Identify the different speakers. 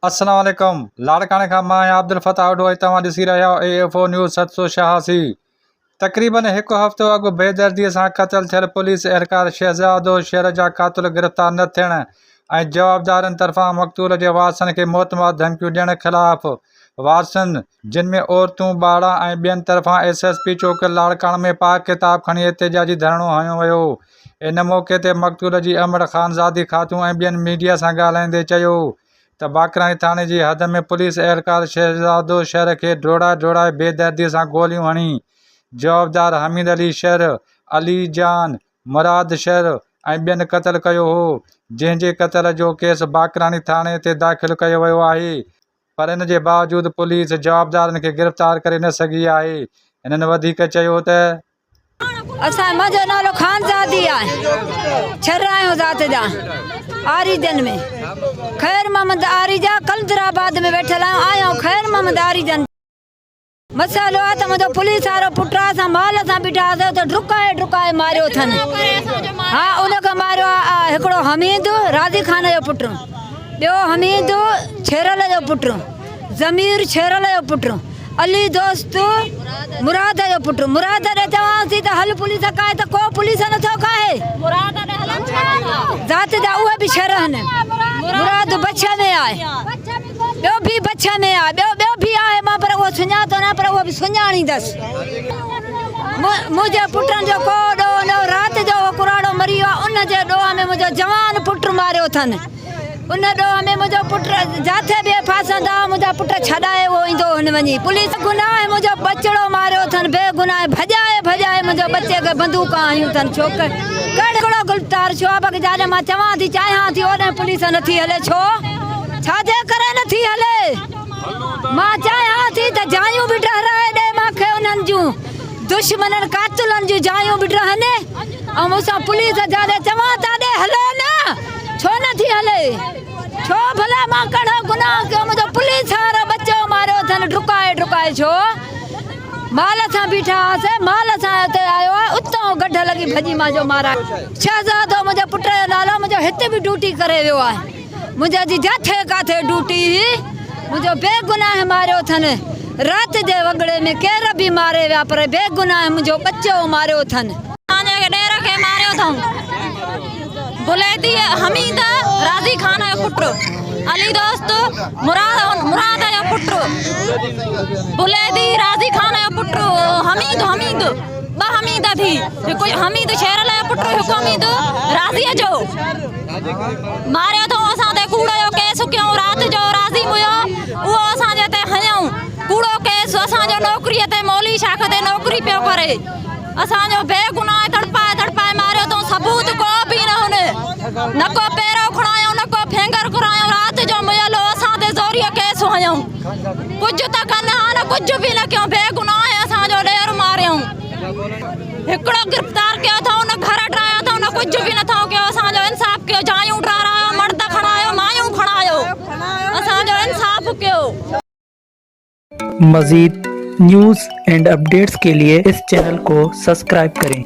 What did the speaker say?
Speaker 1: अस्सलाम वालेकुम। लाड़काने खां मां आहियां अब्दुल फताह उडो ऐं तव्हां ॾिसी रहिया आहियो AFO न्यूज़ 786। तक़रीबन हिकु हफ़्तो अॻु बेदर्दीअ सां क़तल थियल पुलिस एहलकार शहज़ादो शहर जा क़ातिल गिरफ़्तार न थियण ऐं जवाबदारनि तरफ़ां मक़तूल जे वारसनि खे मौतमार धमकियूं ॾियण ख़िलाफ़ वारसनि जिन में औरतूं ॿार ऐं ॿियनि तरफ़ां SSP चौक लाड़काणे में पाक किताब खणी एहतिजाजी धरणो हंयो वियो। इन मौक़े ते मक़तूल जी अमड़ ख़ानज़ादी खातूं ऐं ॿियनि मीडिया सां ॻाल्हाईंदे चयो त बाकरानी थाणे जी हद में पुलिस एहलकार शहज़ादो शहर खे ड्रोड़ाए बेदर्दीअ सां गोलियूं हणी जवाबदार हमीद अली शहर, अली जान मुराद शहर ऐं ॿियनि क़तल कयो हो, जंहिंजे क़तल जो केस बाकरानी थाणे ते दाख़िल कयो वियो आहे। पर इन जे बावजूदि पुलिस जवाबदारनि खे गिरफ़्तार करे न सघी आहे। हिननि वधीक चयो त
Speaker 2: असां मुंहिंजो नालो ख़ानज़ादी आहे, छर आहियूं ज़ात जा आरीजन में। ख़ैर मोहम्मद आरीजा कलंदराबाद में वेठल आहियूं ख़ैर मोहम्मद आरीजन। मसालो आहे त मुंहिंजो पुलिस वारो पुट असां माल सां बीठासीं त ड्रुकाए मारियो अथनि। हा, उनखे मारियो आहे हिकिड़ो हमीद राज़ी खान जो पुटु, ॿियो हमीद छेरल जो पुटु, ज़मीर छेरल जो पुटु, अली दोस्त मुराद जो पुटु। मुराद ॾे चवांसि त हल पुलिस काहे त को पुलिस नथो काहे, ज़ात जा उहे बि शहर आहिनि। मुराद बच्चे में आहे, ॿियो बि बच्चे में आहे, ॿियो बि आहे, मां पर उहो सुञातो न, पर उहो बि सुञाणींदसि। मुंहिंजे पुटनि जो को ॾोह न, राति जो कुराड़ो मरी वियो आहे, उन जे ॾोह में मुंहिंजो जवान पुटु मारियो अथनि। उन ॾोह में मुंहिंजो पुटु जिथे बि फासंदा मुंहिंजा पुट छॾाए उहो ईंदो हुन वञी। पुलिस गुनाह मुंहिंजो बचड़ो मारियो अथनि, बेगुनाह भॼाए मुंहिंजो बचे खे बंदूक आयूं अथनि। छो कहिड़ो गिरफ़्तार छो आहे बाक़ी जाने मां चवां थी चाहियां थी ओॾे पुलिस नथी हले, छो छाजे करे नथी हले? मां चाहियां थी त जायूं बि ठहराए ॾे मूंखे, उन्हनि जूं दुश्मननि कातिलनि जूं जायूं बि रहनि ऐं मूंसां पुलिस जाने चवां त ॾे हले न, छो नथी हले? छो भला मां कहिड़ो गुनाह कयो? मुंहिंजो पुलिस वारो बच्चो मारियो अथनि ड्रुकाए छो? माल सां बीठा हुआसीं, माल सां हिते आयो आहे, उतां गढ लॻी भॼी मां जो मारा। शहज़ादो मुंहिंजे पुट जो नालो, मुंहिंजो हिते बि ड्यूटी करे वियो आहे, मुंहिंजा जी जिथे किथे ड्यूटी हुई, मुंहिंजो बेगुनाह मारियो अथनि। राति जे वॻड़े में केर बि मारे विया, पर बेगुनाह मुंहिंजो बच्चो मारियो अथनि। ॾेर खे मारियो अथऊं बुलैदी हमीद राज़ी खान जो पुटु, अली दोस्त मुराद जो पुटु, बुलैदी राज़ी खान जो पुटु, हमीद ॿ हमीद थी, हिकु हमीद शेरल जो पुटु, हिकु हमीद राज़ीअ जो मारियो अथऊं। असां ते कूड़े जो केस कयूं, राति जो राज़ी हुयो उहो असांजे ते हयऊं कूड़ो केस, असांजो नौकरीअ ते मौली शाख ते नौकरी पियो करे, असांजो बेगुनाह तड़पाए मारियो अथऊं। सबूत को बि न हुन, न को पेरो खणायूं, न को फिंगर घुरायूं, राति जो मुयलो असां ते ज़ोरीअ केस हयऊं, कुझु त कनि हा न, कुझु बि न कयूं, बेगुनाह असांजो ॾेर मारियऊं। हिकिड़ो गिरफ़्तार कयो अथऊं, न घर ठाहिया अथऊं, न कुझु बि नथो कयो। असांजो इंसाफ़ कयो, जायूं ठारायो, मर्द खणायो, मायूं खणायो, असांजो इंसाफ़ कयो।
Speaker 3: मज़ीद न्यूज़ एंड अपडेट्स के लिए इस चैनल को सब्सक्राइब करें।